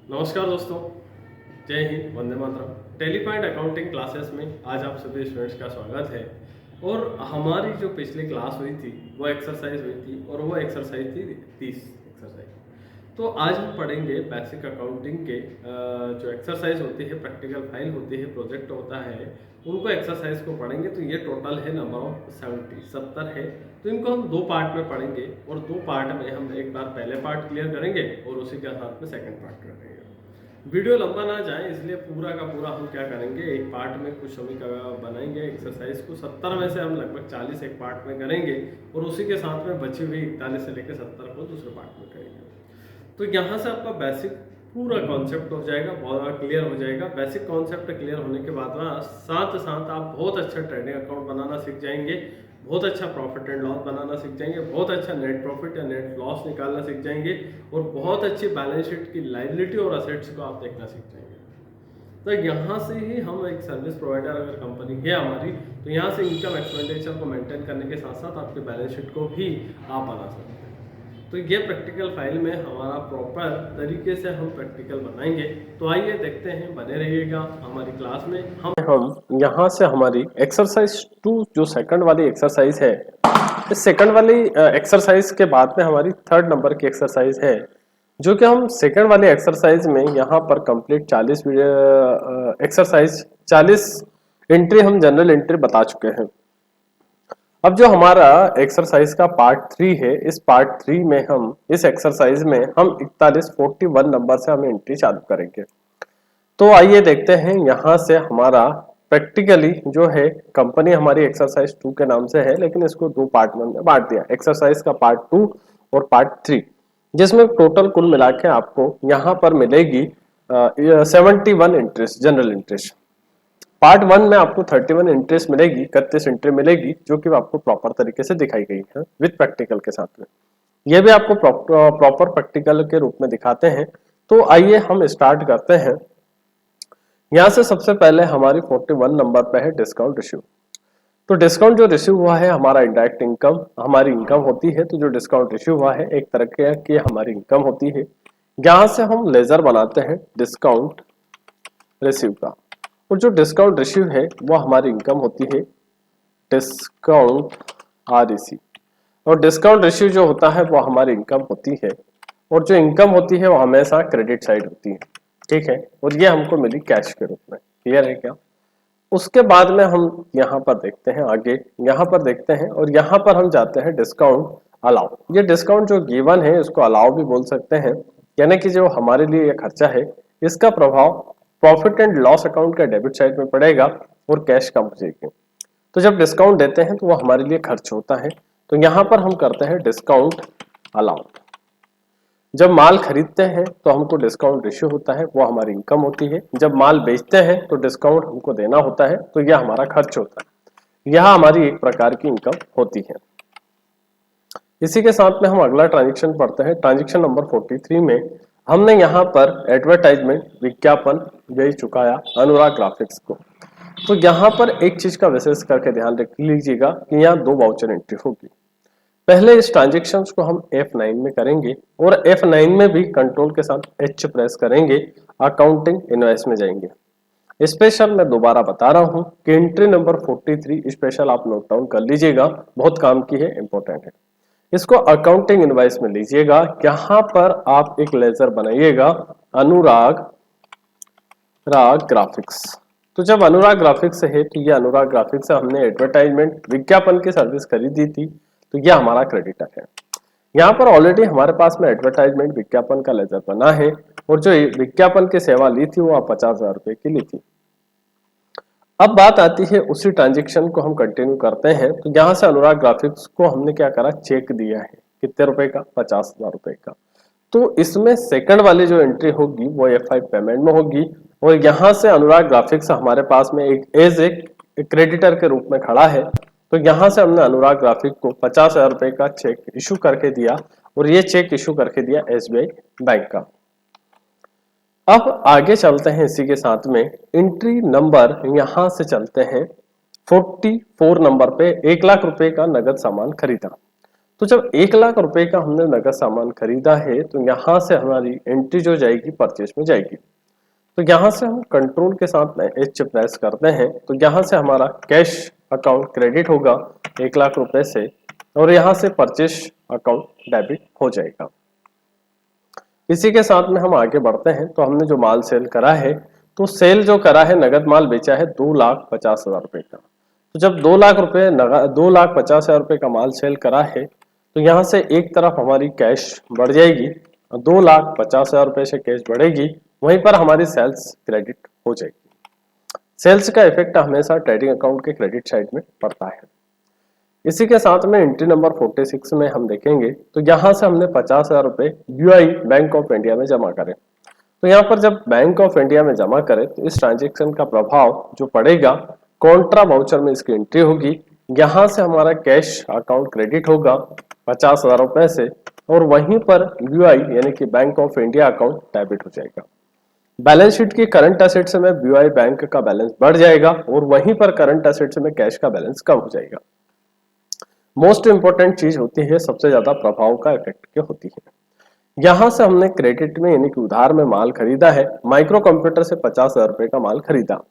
नमस्कार दोस्तों, जय हिंद, वंदे मातरम। टेलीपॉइंट अकाउंटिंग क्लासेस में आज आप सभी स्टूडेंट्स का स्वागत है। और हमारी जो पिछली क्लास हुई थी वो एक्सरसाइज हुई थी और वो एक्सरसाइज थी 30 एक्सरसाइज। तो आज हम पढ़ेंगे बेसिक अकाउंटिंग के जो एक्सरसाइज होती है, प्रैक्टिकल फाइल होती है, प्रोजेक्ट होता है, उनको एक्सरसाइज को पढ़ेंगे। तो ये टोटल है नंबर ऑफ 70 है। तो इनको हम दो पार्ट में पढ़ेंगे और दो पार्ट में हम एक बार पहले पार्ट क्लियर करेंगे और उसी के साथ में सेकंड पार्ट करेंगे। वीडियो लंबा ना जाए इसलिए पूरा का पूरा हम क्या करेंगे, एक पार्ट में कुछ सभी का बनाएंगे एक्सरसाइज को। 70 में से हम लगभग 40 एक पार्ट में करेंगे और उसी के साथ में बची हुई 41 से लेकर 70 को दूसरे पार्ट में करेंगे। तो यहाँ से आपका बेसिक पूरा कॉन्सेप्ट हो जाएगा, बहुत क्लियर हो जाएगा। बेसिक कॉन्सेप्ट क्लियर होने के बाद ना साथ साथ आप बहुत अच्छा ट्रेडिंग अकाउंट बनाना सीख जाएंगे, बहुत अच्छा प्रॉफिट एंड लॉस बनाना सीख जाएंगे, बहुत अच्छा नेट प्रॉफिट या नेट लॉस निकालना सीख जाएंगे और बहुत अच्छी बैलेंस शीट की लायबिलिटी और असेट्स को आप देखना सीख जाएंगे। तो यहाँ से ही हम एक सर्विस प्रोवाइडर अगर कंपनी है हमारी, तो यहाँ से इनकम एक्सपेंडिचर को मेंटेन करने के साथ साथ आपके बैलेंस शीट को भी आप बना सकते हैं। तो ये प्रैक्टिकल फाइल में हमारा प्रॉपर तरीके से हम प्रैक्टिकल बनाएंगे। तो आइए देखते हैं, बने रहिएगा हमारी क्लास में। हम यहाँ से हमारी एक्सरसाइज 2 जो सेकंड वाली एक्सरसाइज है, इस सेकंड वाली एक्सरसाइज के बाद में हमारी थर्ड नंबर की एक्सरसाइज है, जो कि हम सेकंड वाली एक्सरसाइज में यहाँ पर कंप्लीट 40 एक्सरसाइज 40 एंट्री हम जनरल एंट्री बता चुके हैं। अब जो हमारा एक्सरसाइज का पार्ट 3 है, इस पार्ट 3 में हम इस एक्सरसाइज में हम 41 नंबर से हम एंट्री चालू करेंगे। तो आइए देखते हैं यहाँ से हमारा प्रैक्टिकली जो है, कंपनी हमारी एक्सरसाइज 2 के नाम से है लेकिन इसको दो पार्ट में बांट दिया, एक्सरसाइज का पार्ट 2 और पार्ट 3, जिसमें टोटल कुल मिला के आपको यहाँ पर मिलेगी 71 इंटरेस्ट, जनरल इंटरेस्ट। पार्ट 1 में आपको 31 इंटरेस्ट मिलेगी, 31 एंट्री मिलेगी, जो कि आपको प्रॉपर तरीके से दिखाई गई है विद प्रैक्टिकल के साथ में। ये भी आपको प्रॉपर प्रैक्टिकल के रूप में दिखाते हैं। तो आइए हम स्टार्ट करते हैं। यहाँ से सबसे पहले हमारी 41 नंबर पे है डिस्काउंट रिसीव। तो डिस्काउंट जो रिसीव हुआ है हमारा इंडायरेक्ट इनकम, हमारी इनकम होती है। तो जो डिस्काउंट रिसीव हुआ है एक तरह की हमारी इनकम होती है। यहाँ से हम लेजर बनाते हैं डिस्काउंट रिसीव का, और जो डिस्काउंट रिसीव है वो हमारी इनकम होती है, डिस्काउंट आरईसी। और डिस्काउंट रिसीव जो होता है वो हमारी इनकम होती है, और जो इनकम होती है वो हमेशा क्रेडिट साइड होती है, ठीक है। और ये हमको मिली कैश के रूप में, क्लियर है क्या। उसके बाद में हम यहाँ पर देखते हैं, आगे यहाँ पर देखते हैं और यहाँ पर हम जाते हैं डिस्काउंट अलाउ। ये डिस्काउंट जो गिवन है इसको अलाउ भी बोल सकते हैं, यानी कि जो हमारे लिए ये खर्चा है इसका प्रभाव प्रॉफिट एंड लॉस अकाउंट का डेबिट साइड में पड़ेगा और कैश कम हो जाएगी। तो जब डिस्काउंट देते हैं तो वो हमारे लिए खर्च होता है। तो यहाँ पर हम करते हैं डिस्काउंट अलाउ। जब माल खरीदते हैं तो हमको डिस्काउंट रेशियो होता है, वो हमारी इनकम होती है। जब माल बेचते हैं तो डिस्काउंट हमको देना होता है, तो यह हमारा खर्च होता है। यह हमारी एक प्रकार की इनकम होती है। इसी के साथ में हम अगला ट्रांजेक्शन पढ़ते हैं। ट्रांजेक्शन नंबर 43 में हमने यहाँ पर एडवर्टाइजमेंट विज्ञापन यही चुकाया अनुराग ग्राफिक्स को। तो यहाँ पर एक चीज का विशेष करके ध्यान रख लीजिएगा कि यहाँ दो वाउचर एंट्री होगी। पहले इस ट्रांजेक्शन्स को हम F9 में करेंगे और F9 में भी कंट्रोल के साथ H प्रेस करेंगे, अकाउंटिंग इनवॉइस में जाएंगे। स्पेशल मैं दोबारा बता रहा हूं कि एंट्री नंबर 43 स्पेशल आप नोट डाउन कर लीजिएगा, बहुत काम की है, इंपॉर्टेंट है। इसको अकाउंटिंग इनवॉइस में लीजिएगा। यहाँ पर आप एक लेजर बनाइएगा अनुराग ग्राफिक्स। तो जब अनुराग ग्राफिक्स है तो ये अनुराग ग्राफिक्स से हमने एडवर्टाइजमेंट विज्ञापन की सर्विस खरीदी थी, तो ये हमारा क्रेडिटर है। यहाँ पर ऑलरेडी हमारे पास में एडवर्टाइजमेंट विज्ञापन का लेजर बना है और जो विज्ञापन की सेवा ली थी वो 50,000 रुपए की ली थी। अब बात आती है उसी ट्रांजेक्शन को हम कंटिन्यू करते हैं। तो यहाँ से अनुराग ग्राफिक्स को हमने क्या करा, चेक दिया है, कितने रुपए का, 50,000 रुपए का। तो इसमें सेकंड वाली जो एंट्री होगी वो F5 पेमेंट में होगी, और यहाँ से अनुराग ग्राफिक्स हमारे पास में एक क्रेडिटर के रूप में खड़ा है। तो यहाँ से हमने अनुराग ग्राफिक को 50,000 रुपए का चेक इशू करके दिया, और ये चेक इशू करके दिया SBI बैंक का। अब आगे चलते हैं, इसी के साथ में एंट्री नंबर यहाँ से चलते हैं 44 नंबर पे 1 लाख रुपए का नगद सामान खरीदा। तो जब 1 लाख रुपए का हमने नगद सामान खरीदा है तो यहाँ से हमारी एंट्री जो जाएगी परचेस में जाएगी। तो यहाँ से हम कंट्रोल के साथ में एच प्रेस करते हैं तो यहाँ से हमारा कैश अकाउंट क्रेडिट होगा 1 लाख रुपए से और यहाँ से परचेस अकाउंट डेबिट हो जाएगा। इसी के साथ में हम आगे बढ़ते हैं। तो हमने जो माल सेल करा है तो सेल जो करा है नगद माल बेचा है 2,50,000 रुपए का। तो जब 2 लाख रुपए 2,50,000 रुपए का माल सेल करा है तो यहाँ से एक तरफ हमारी कैश बढ़ जाएगी, 2,50,000 रुपए से कैश बढ़ेगी, वहीं पर हमारी सेल्स क्रेडिट हो जाएगी। सेल्स का इफेक्ट हमेशा ट्रेडिंग अकाउंट के क्रेडिट साइड में पड़ता है। इसी के साथ में एंट्री नंबर 46 में हम देखेंगे तो यहाँ से हमने 50,000 रुपए यूआई बैंक ऑफ इंडिया में जमा करें। तो यहाँ पर जब बैंक ऑफ इंडिया में जमा करें तो इस ट्रांजेक्शन का प्रभाव जो पड़ेगा कॉन्ट्रा वाउचर में इसकी एंट्री होगी। यहाँ से हमारा कैश अकाउंट क्रेडिट होगा 50,000 रुपए से और वहीं पर यूआई यानी कि bank of India account debit हो जाएगा। बैलेंस शीट की करंट एसेट्स में यूआई बैंक का बैलेंस बढ़ जाएगा और वहीं पर करंट एसेट्स में कैश का बैलेंस कम हो जाएगा। मोस्ट इंपॉर्टेंट चीज होती है, सबसे ज्यादा प्रभाव का इफेक्ट क्या होती है। यहां से हमने क्रेडिट में यानी कि उधार में माल खरीदा है, माइक्रो कंप्यूटर से 50,000 रुपए का माल खरीदा।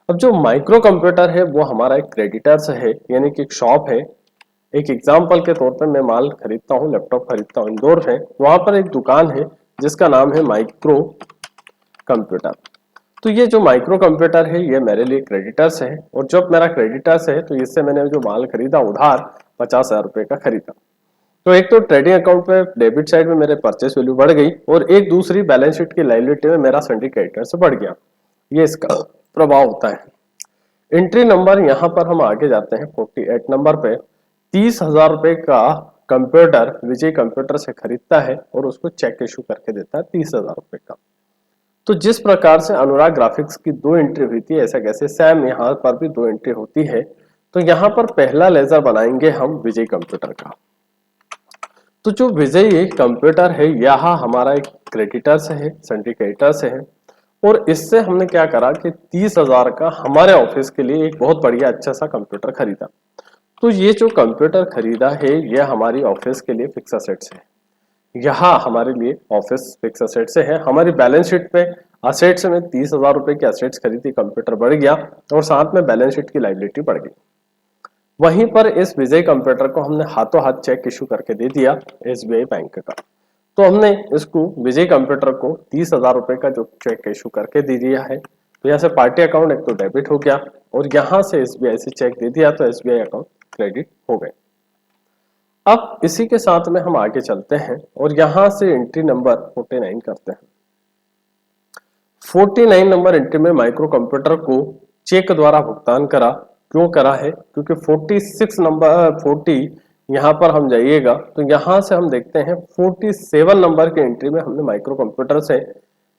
अब जो माइक्रो कंप्यूटर है वो हमारा एक क्रेडिटर्स है यानी कि एक शॉप है। एक एग्जाम्पल के तौर पर मैं माल खरीदता हूँ, लैपटॉप खरीदता हूँ इंदौर है, वहां पर एक दुकान है जिसका नाम है माइक्रो कंप्यूटर। तो ये जो माइक्रो कंप्यूटर है ये मेरे लिए क्रेडिटर्स है और जब मेरा क्रेडिटर्स है तो इससे मैंने जो माल खरीदा उधार 50,000 रुपए का खरीदा। तो एक तो ट्रेडिंग अकाउंट पे डेबिट साइड में मेरे परचेस वैल्यू बढ़ गई और एक दूसरी बैलेंस शीट की लायबिलिटी में मेरा सिंडिकेटर से बढ़ गया, ये इसका प्रभाव होता है। एंट्री नंबर यहाँ पर हम आगे जाते हैं 48 नंबर पे। 30,000 रुपए का कंप्यूटर विजय कंप्यूटर से खरीदता है और उसको चेक इशू करके देता है 30,000 रुपए का। तो जिस प्रकार से अनुराग ग्राफिक्स की 2 एंट्री हुई थी ऐसा कैसे सेम यहाँ पर भी 2 एंट्री होती है। तो यहाँ पर पहला लेजर बनाएंगे हम विजय कंप्यूटर का। तो जो विजय कंप्यूटर है यह हमारा एक क्रेडिटर से है, सिंडिकेटर से है और इससे हमने क्या करा कि 30,000 का हमारे ऑफिस के लिए एक बहुत बढ़िया अच्छा सा कंप्यूटर खरीदा। तो ये जो कंप्यूटर खरीदा है यह हमारी ऑफिस के लिए फिक्स असेट्स है, यहाँ हमारे लिए ऑफिस फिक्स असेट से है। हमारी बैलेंस शीट पे असेट्स में 30,000 रुपए की असेट्स खरीदी, कंप्यूटर बढ़ गया और साथ में बैलेंस शीट की लायबिलिटी बढ़ गई। वहीं पर इस विजय कंप्यूटर को हमने हाथों हाथ चेक इशू करके दे दिया एसबीआई बैंक का। तो हमने इसको विजय कंप्यूटर को 30,000 रुपए का जो चेक इशू करके दे दिया है तो यहाँ से पार्टी अकाउंट एक तो डेबिट हो गया और यहाँ से एसबीआई से चेक दे दिया तो एसबीआई अकाउंट क्रेडिट हो गए। अब इसी के साथ में हम आगे चलते हैं और यहां से एंट्री नंबर 49 करते हैं। 49 नंबर एंट्री में माइक्रो कंप्यूटर को चेक द्वारा भुगतान करा। क्यों करा है? क्योंकि 46 नंबर 40 यहाँ पर हम जाइएगा तो यहां से हम देखते हैं 47 नंबर की एंट्री में हमने माइक्रो कंप्यूटर से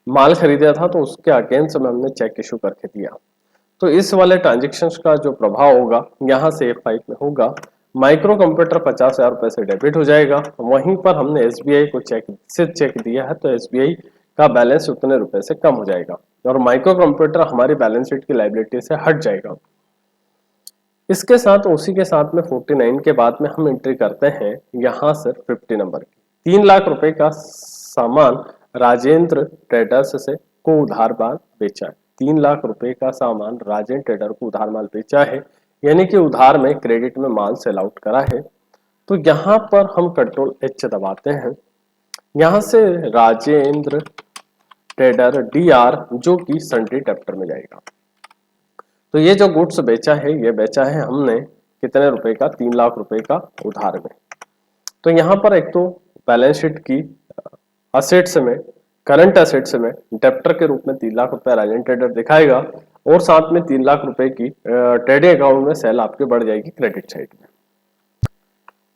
माल खरीदा था तो उसके अगेंस्ट में हमने चेक इशू करके दिया। तो इस वाले ट्रांजेक्शन का जो प्रभाव होगा यहाँ से F5 में होगा। माइक्रो कंप्यूटर 50,000 रुपए से डेबिट हो जाएगा, वहीं पर हमने एसबीआई को चेक दिया है तो एसबीआई का बैलेंस उतने रुपए से कम हो जाएगा और माइक्रो कंप्यूटर हमारी बैलेंस शीट की लायबिलिटी से हट जाएगा। इसके साथ उसी के साथ में 49 के बाद में हम एंट्री करते हैं यहाँ से 50 नंबर की। 3 लाख रुपए का सामान राजेंद्र ट्रेडर्स से को उधार माल बेचा है। 3 लाख रुपए का सामान राजेंद्र ट्रेडर को उधार माल बेचा है यानी कि उधार में क्रेडिट में माल सेल आउट करा है। तो यहाँ पर हम कंट्रोल एच दबाते हैं, यहाँ से राजेंद्र ट्रेडर DR जो कि सन्ड्री डेब्टर में जाएगा। तो ये जो गुड्स बेचा है ये बेचा है हमने कितने रुपए का? 3 लाख रुपए का उधार में। तो यहाँ पर एक तो बैलेंस शीट की असेट्स में करंट असेट्स में डेब्टर के रूप में 3 लाख रुपए राजेंद्र ट्रेडर दिखाएगा और साथ में 3 लाख रुपए की ट्रेडिंग अकाउंट में सेल आपके बढ़ जाएगी क्रेडिट साइड में।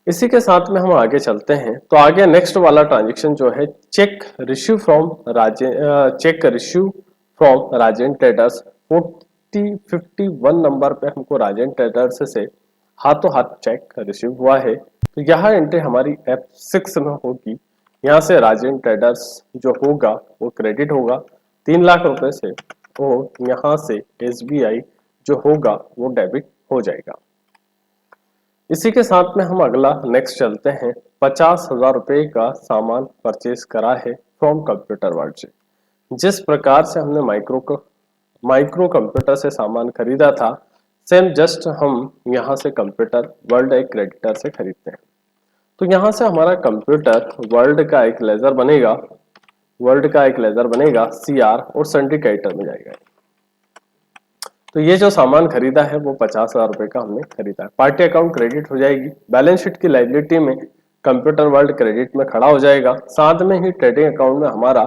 इसी के साथ में हम आगे चलते हैं तो आगे नेक्स्ट वाला ट्रांजेक्शन जो है check receive from Rajendra traders 51 number पे हमको राजेंद्र ट्रेडर्स से हाथों हाथ चेक रिसीव हुआ है। तो यह एंट्री हमारी F6 में होगी। यहाँ से राजेंद्र ट्रेडर्स जो होगा वो क्रेडिट होगा 3 लाख रुपए से और यहाँ से एसबीआई जो होगा वो डेबिट हो जाएगा। इसी के साथ में हम अगला नेक्स्ट चलते हैं। 50,000 रुपये का सामान परचेज करा है फ्रॉम कंप्यूटर वर्ल्ड से। जिस प्रकार से हमने माइक्रो कंप्यूटर से सामान खरीदा था, सेम जस्ट हम यहाँ से कंप्यूटर वर्ल्ड एक क्रेडिटर से खरीदते हैं। तो यहाँ से हमारा कंप्यूटर वर्ल्ड का एक लेजर बनेगा CR और सिंडिकेटर में जाएगा। तो ये जो सामान खरीदा है वो 50,000 रुपये का हमने खरीदा है। पार्टी अकाउंट क्रेडिट हो जाएगी, बैलेंस शीट की लायबिलिटी में कंप्यूटर वर्ल्ड क्रेडिट में खड़ा हो जाएगा, साथ में ही ट्रेडिंग अकाउंट में हमारा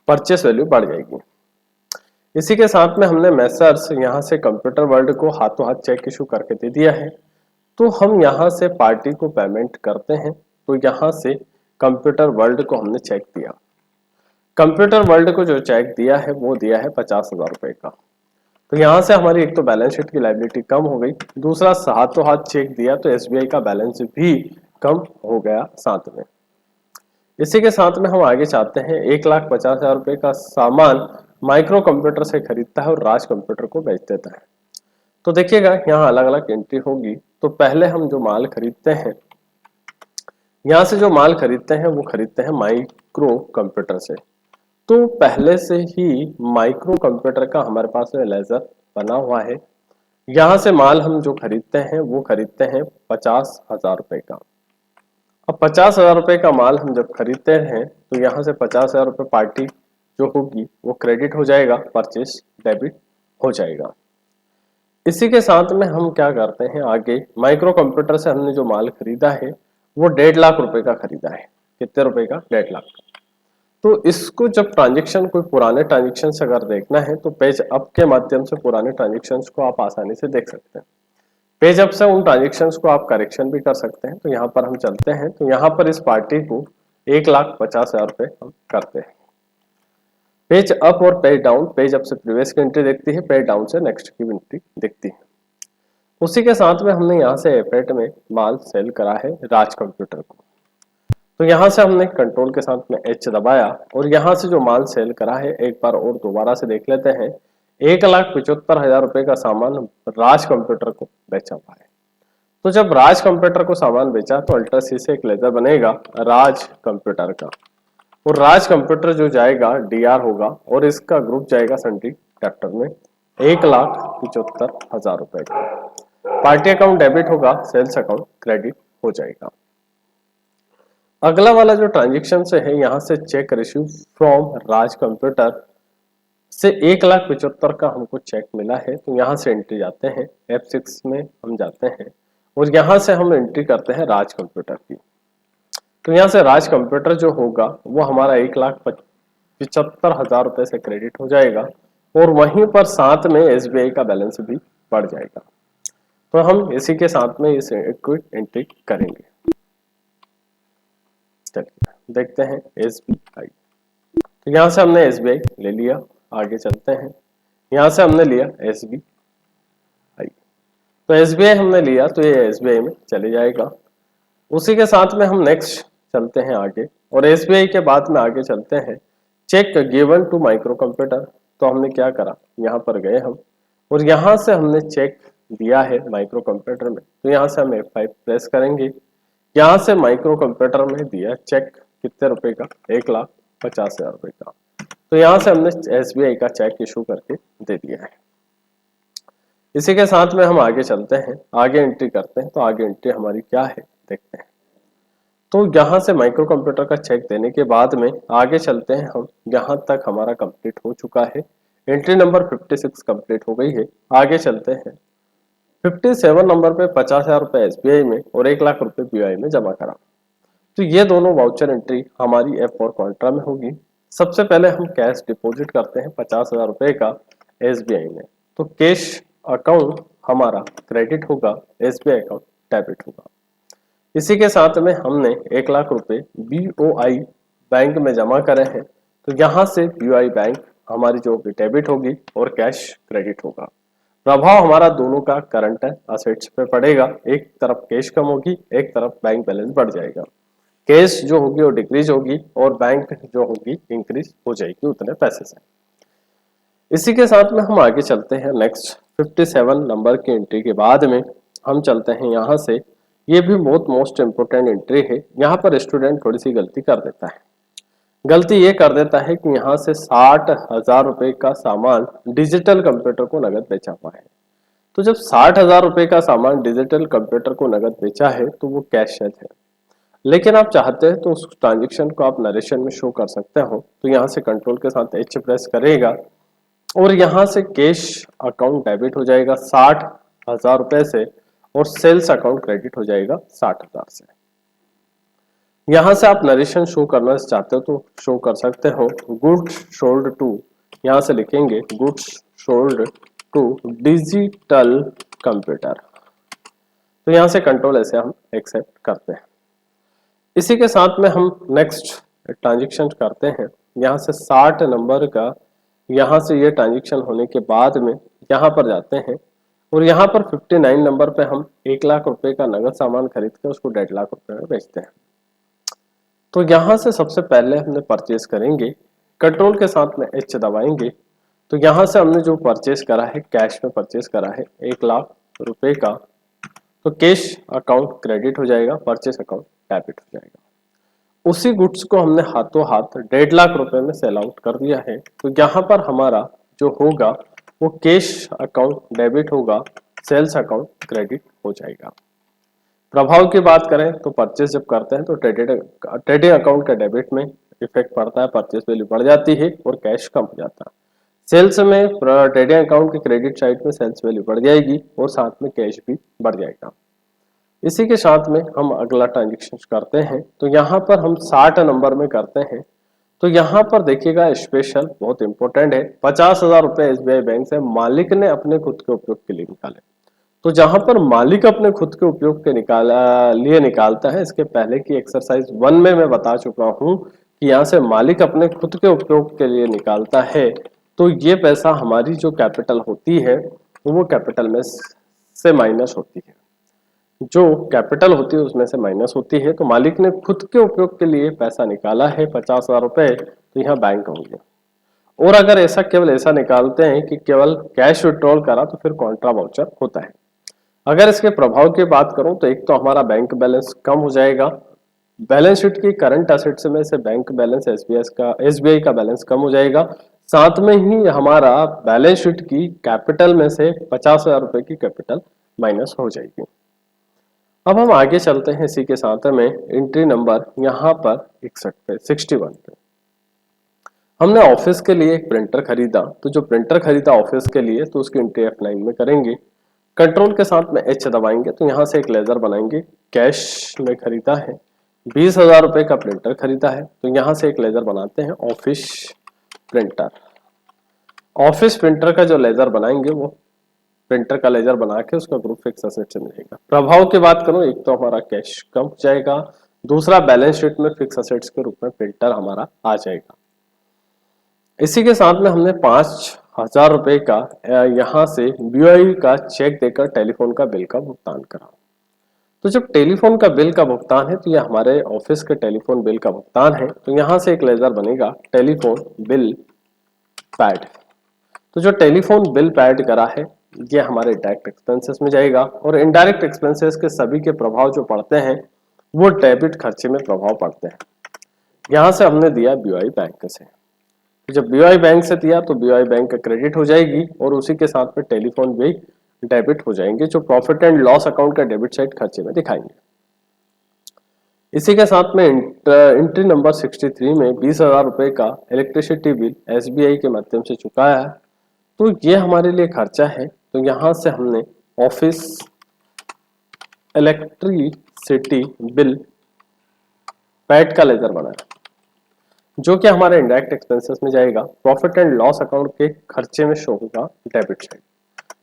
परचेस वैल्यू बढ़ जाएगी। इसी के साथ में हमने मैसर्स यहाँ से कंप्यूटर वर्ल्ड को हाथों हाथ चेक इशू करके दे दिया है। तो हम यहाँ से पार्टी को पेमेंट करते हैं। तो यहाँ से कंप्यूटर वर्ल्ड को हमने चेक दिया, कंप्यूटर वर्ल्ड को जो चेक दिया है वो दिया है 50,000 रुपये का। तो यहाँ से हमारी एक तो बैलेंस शीट की लायबिलिटी कम हो गई, दूसरा हाथों हाथ चेक दिया तो SBI का बैलेंस भी कम हो गया साथ में। इसी के साथ में हम आगे चाहते हैं 1,50,000 रुपये का सामान माइक्रो कंप्यूटर से खरीदता है और राज कंप्यूटर को बेच देता है। तो देखिएगा यहाँ अलग अलग एंट्री होगी। तो पहले हम जो माल खरीदते हैं, यहाँ से जो माल खरीदते हैं वो खरीदते हैं माइक्रो कंप्यूटर से। तो पहले से ही माइक्रो कंप्यूटर का हमारे पास लेजर बना हुआ है। यहाँ से माल हम जो खरीदते हैं वो खरीदते हैं 50,000 रुपये का। अब 50,000 रुपये का माल हम जब खरीदते हैं तो यहाँ से 50,000 रुपये पार्टी जो होगी वो क्रेडिट हो जाएगा, परचेस डेबिट हो जाएगा। इसी के साथ में हम क्या करते हैं आगे, माइक्रो कंप्यूटर से हमने जो माल खरीदा है वो 1.5 लाख रुपए का खरीदा है। कितने रुपए का? 1.5 लाख का। तो इसको जब ट्रांजेक्शन कोई पुराने ट्रांजेक्शन से अगर देखना है तो पेज अप के माध्यम से पुराने ट्रांजेक्शन को आप आसानी से देख सकते हैं। पेज अप से उन ट्रांजेक्शन को आप करेक्शन भी कर सकते हैं। तो यहाँ पर हम चलते हैं, तो यहाँ पर इस पार्टी को 1,50,000 रुपये हम करते हैं। पेज अप और पेज डाउन, पेज अप से प्रीवियस की एंट्री दिखती है, पेज डाउन से नेक्स्ट की एंट्री दिखती है। उसी के साथ में हमने यहाँ से एपेट में माल सेल करा है राज कंप्यूटर को। तो यहाँ से हमने कंट्रोल के साथ में H दबाया और यहाँ से जो माल सेल करा है एक बार और दोबारा से देख लेते हैं। 1,75,000 रुपये का सामान राज कंप्यूटर को बेचा हुआ है। तो जब राज कंप्यूटर को सामान बेचा तो अल्ट्रा सी से एक लेजर बनेगा राज कंप्यूटर का, और राज कंप्यूटर जो जाएगा DR होगा और इसका ग्रुप जाएगा सन्टी कैप्टर में 1,75,000 रुपये का। पार्टी अकाउंट डेबिट होगा, सेल्स अकाउंट क्रेडिट हो जाएगा। अगला वाला जो ट्रांजेक्शन से है, यहाँ से check receive from Raj computer से 1,75,000 का हमको चेक मिला है। तो यहाँ से एंट्री जाते हैं, F6 में हम जाते हैं और यहाँ से हम एंट्री करते हैं राज कंप्यूटर की। तो यहाँ से राज कंप्यूटर जो होगा वो हमारा 1,75,000 रुपये से क्रेडिट हो जाएगा और वहीं पर साथ में SBI का बैलेंस भी बढ़ जाएगा। तो हम इसी के साथ में इस इक्विट एंट्री करेंगे। चलिए देखते हैं SBI। तो यहाँ से हमने SBI ले लिया, आगे चलते हैं। यहाँ से हमने लिया SBI, तो SBI हमने लिया तो ये SBI में चले जाएगा। उसी के साथ में हम नेक्स्ट चलते हैं आगे और SBI के बाद में आगे चलते हैं check given to micro computer. तो हमने क्या करा, यहाँ पर गए हम और यहाँ से हमने चेक दिया है माइक्रो कंप्यूटर में। तो यहाँ से हम F5 प्रेस करेंगे, यहाँ से माइक्रो कंप्यूटर में दिया चेक कितने रुपए का, 1,50,000 रुपये का। तो यहाँ से हमने SBI का चेक इशू करके दे दिया है। इसी के साथ में हम आगे चलते हैं, आगे एंट्री करते हैं। तो आगे एंट्री हमारी क्या है देखते हैं। तो यहाँ से माइक्रो कंप्यूटर का चेक देने के बाद में आगे चलते हैं हम, यहाँ तक हमारा कंप्लीट हो चुका है। एंट्री नंबर 56 कंप्लीट हो गई है। आगे चलते हैं 57 नंबर पे 50,000 रुपये SBI में और 1 लाख रुपए BI में जमा करा। तो ये दोनों वाउचर एंट्री हमारी F4 कॉन्ट्रा में होगी। सबसे पहले हम कैश डिपॉजिट करते हैं 50,000 रुपये का SBI में। तो कैश अकाउंट हमारा क्रेडिट होगा, SBI अकाउंट डेबिट होगा। इसी के साथ में हमने 1 लाख रुपए BOI बैंक में जमा करे हैं। तो यहाँ से BOI बैंक हमारी जो डेबिट होगी और कैश क्रेडिट होगा। प्रभाव हमारा दोनों का करंट असेट्स पे पड़ेगा। एक तरफ कैश कम होगी, एक तरफ बैंक बैलेंस बढ़ जाएगा। कैश जो होगी वो डिक्रीज होगी और बैंक जो होगी इंक्रीज हो जाएगी उतने पैसे से। इसी के साथ में हम आगे चलते हैं नेक्स्ट 57 नंबर की एंट्री के बाद में हम चलते हैं यहाँ से। ये भी बहुत मोस्ट इंपोर्टेंट एंट्री है। यहाँ पर स्टूडेंट थोड़ी सी गलती कर देता है। गलती ये कर देता है कि यहाँ से 60,000 रुपए का सामान डिजिटल कंप्यूटर को नगद बेचा हुआ है। तो जब 60,000 रुपए का सामान डिजिटल कंप्यूटर को नगद बेचा है तो वो कैश है। लेकिन आप चाहते हैं तो उस ट्रांजेक्शन को आप नरेशन में शो कर सकते हो। तो यहाँ से कंट्रोल के साथ एच प्रेस करेगा और यहाँ से कैश अकाउंट डेबिट हो जाएगा 60,000 रुपए से और सेल्स अकाउंट क्रेडिट हो जाएगा 60,000 से। यहाँ से आप नरेशन शो करना चाहते हो तो शो कर सकते हो। गुड्स सोल्ड टू, यहाँ से लिखेंगे goods sold to digital computer. तो यहाँ से कंट्रोल ऐसे हम एक्सेप्ट करते हैं। इसी के साथ में हम नेक्स्ट ट्रांजेक्शन करते हैं। यहाँ से 60 नंबर का, यहाँ से ये ट्रांजेक्शन होने के बाद में यहाँ पर जाते हैं और यहाँ पर 59 नंबर पे हम 1 लाख रुपए का नगद सामान खरीद के उसको 1.5 लाख रुपए में बेचते हैं। तो यहाँ से सबसे पहले हमने परचेज करेंगे, कंट्रोल के साथ में एच दबाएंगे। तो यहाँ से हमने जो परचेज करा है कैश में परचेज करा है 1 लाख रुपए का, तो कैश अकाउंट क्रेडिट हो जाएगा, परचेज अकाउंट डेबिट हो जाएगा। उसी गुड्स को हमने हाथों हाथ 1.5 लाख रुपए में सेल आउट कर दिया है। तो यहाँ पर हमारा जो होगा वो कैश अकाउंट डेबिट होगा, सेल्स अकाउंट क्रेडिट हो जाएगा। प्रभाव की बात करें तो परचेज जब करते हैं तो ट्रेडिंग अकाउंट का डेबिट में इफेक्ट पड़ता है, परचेज वैल्यू बढ़ जाती है और कैश कम हो जाता है। सेल्स में ट्रेडिंग अकाउंट की क्रेडिट साइड में सेल्स वैल्यू बढ़ जाएगी और साथ में कैश भी बढ़ जाएगा। इसी के साथ में हम अगला ट्रांजेक्शन करते हैं। तो यहाँ पर हम 60 नंबर में करते हैं। तो यहाँ पर देखिएगा स्पेशल बहुत इंपॉर्टेंट है, 50,000 रुपए SBI बैंक से मालिक ने अपने खुद के उपयोग के लिए निकाले। तो जहां पर मालिक अपने खुद के उपयोग के लिए निकालता है, इसके पहले की एक्सरसाइज 1 में मैं बता चुका हूं कि यहाँ से मालिक अपने खुद के उपयोग के लिए निकालता है तो ये पैसा हमारी जो कैपिटल होती है वो कैपिटल में से माइनस होती है, जो कैपिटल होती है उसमें से माइनस होती है। तो मालिक ने खुद के उपयोग के लिए पैसा निकाला है 50,000 रुपए, तो यहाँ बैंक होंगे। और अगर ऐसा केवल ऐसा निकालते हैं कि केवल कैश विड्रॉल करा तो फिर कॉन्ट्रा वाउचर होता है। अगर इसके प्रभाव की बात करूं तो एक तो हमारा बैंक बैलेंस कम हो जाएगा, बैलेंस शीट की करंट असेट्स में से बैंक बैलेंस एसबीआई का बैलेंस कम हो जाएगा, साथ में ही हमारा बैलेंस शीट की कैपिटल में से 50,000 रुपए की कैपिटल माइनस हो जाएगी। अब हम आगे चलते हैं इसी के साथ में एंट्री नंबर यहाँ पर 61 पे 61 पे हमने ऑफिस के लिए एक प्रिंटर खरीदा। तो जो प्रिंटर खरीदा ऑफिस के लिए तो उसकी एंट्री F9 में करेंगे, कंट्रोल के साथ में H दबाएंगे तो यहाँ से एक लेजर बनाएंगे। कैश में खरीदा है 20,000 रुपए का प्रिंटर खरीदा है, तो यहाँ से एक लेजर बनाते हैं ऑफिस प्रिंटर। ऑफिस प्रिंटर का जो लेजर बनाएंगे वो प्रिंटर का लेजर बना के उसका ग्रुप फिक्स एसेट से मिलेगा। प्रभाव की बात करूं, एक तो हमारा कैश कम हो जाएगा, दूसरा बैलेंस शीट में फिक्स एसेट्स के रूप में प्रिंटर हमारा आ जाएगा। इसी के साथ में हमने 5,000 रुपए का यहाँ से BOI का चेक देकर टेलीफोन का बिल का भुगतान करा। तो जब टेलीफोन का बिल का भुगतान है तो ये हमारे ऑफिस के टेलीफोन बिल का भुगतान है, तो यहाँ से एक लेजर बनेगा टेलीफोन बिल पैड। तो जो टेलीफोन बिल पैड करा है ये हमारे डायरेक्ट एक्सपेंसेस में जाएगा और इनडायरेक्ट एक्सपेंसेस के सभी के प्रभाव जो पड़ते हैं वो डेबिट खर्चे में प्रभाव पड़ते हैं। यहाँ से हमने दिया BOI बैंक से, जब BOI बैंक से दिया तो BOI बैंक का क्रेडिट हो जाएगी और उसी के साथ में टेलीफोन भी डेबिट हो जाएंगे, जो प्रॉफिट एंड लॉस अकाउंट का डेबिट साइड खर्चे में दिखाएंगे। इसी के साथ में एंट्री नंबर 63 में 20,000 रुपए का इलेक्ट्रिसिटी बिल SBI के माध्यम से चुकाया है, तो ये हमारे लिए खर्चा है। तो यहाँ से हमने ऑफिस इलेक्ट्रिसिटी बिल पैड का लेजर बनाया, जो कि हमारे इंडायरेक्ट एक्सपेंसेस में जाएगा, प्रॉफिट एंड लॉस अकाउंट के खर्चे में शो होगा डेबिट साइड।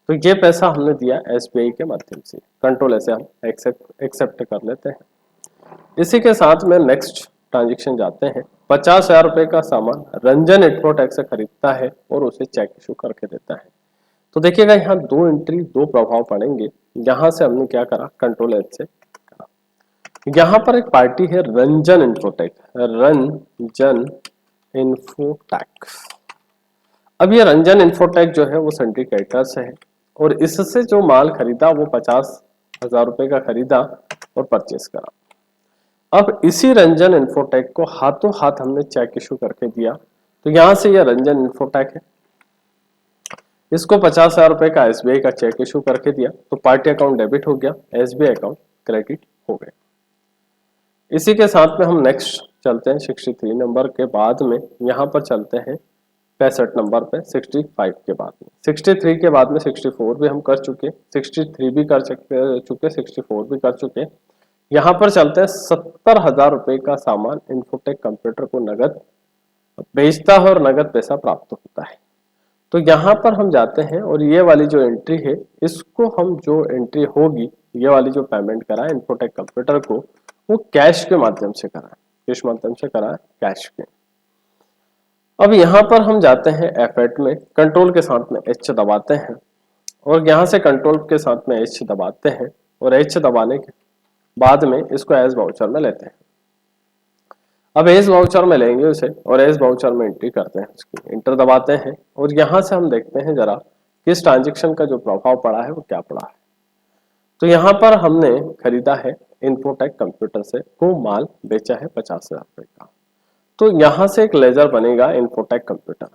तो ये पैसा हमने दिया SBI के माध्यम से, कंट्रोल ऐसे हम एक्सेप्ट कर लेते हैं। इसी के साथ में नेक्स्ट ट्रांजेक्शन जाते हैं। 50,000 रुपए का सामान रंजन इंफोटेक से खरीदता है और उसे चेक इशू करके देता है। तो देखिएगा यहाँ दो एंट्री दो प्रभाव पड़ेंगे। यहाँ से हमने क्या करा, कंट्रोल एच से करा। यहाँ पर एक पार्टी है रंजन इंफोटेक, रंजन इंफोटेक। अब ये रंजन इंफोटेक जो है वो सिंडिकेटर से है और इससे जो माल खरीदा वो 50,000 रुपए का खरीदा और परचेस करा। अब इसी रंजन इन्फोटेक को हाथों हाथ हमने चेक इशू करके दिया, तो यहां से यह रंजन इन्फोटेक है, इसको 50,000 रुपए का एसबीआई का चेक इशू करके दिया, तो पार्टी अकाउंट डेबिट हो गया, एसबीआई अकाउंट क्रेडिट हो गया। इसी के साथ में हम नेक्स्ट चलते हैं 63 नंबर के बाद में, यहाँ पर चलते हैं 65 नंबर पे 65 के बाद में। 63 के बाद में 64 भी हम कर चुके, 63 भी कर चुके, 64 भी कर चुके। यहाँ पर चलते हैं 70,000 रुपए का सामान इन्फोटेक कंप्यूटर को नगद बेचता है और नगद पैसा प्राप्त होता है। तो यहाँ पर हम जाते हैं और ये वाली जो एंट्री है, इसको हम जो एंट्री होगी, ये वाली जो पेमेंट करा है इन्फोटेक कंप्यूटर को, वो कैश के माध्यम से करा है। किस माध्यम से करा है? कैश के। अब यहाँ पर हम जाते हैं F8 में, कंट्रोल के साथ में H दबाते हैं और यहाँ से कंट्रोल के साथ में H दबाते हैं और H दबाने के बाद में इसको एज वाउचर में लेते हैं। अब एज वाउचर में लेंगे उसे और एज वाउचर में एंट्री करते हैं, उसकी इंटर दबाते हैं और यहाँ से हम देखते हैं जरा किस ट्रांजेक्शन का जो प्रभाव पड़ा है वो क्या पड़ा है। तो यहाँ पर हमने खरीदा है इन्फोटेक कंप्यूटर से, को माल बेचा है 50,000 रुपए का। तो यहाँ से एक लेजर बनेगा इन्फोटेक कंप्यूटर,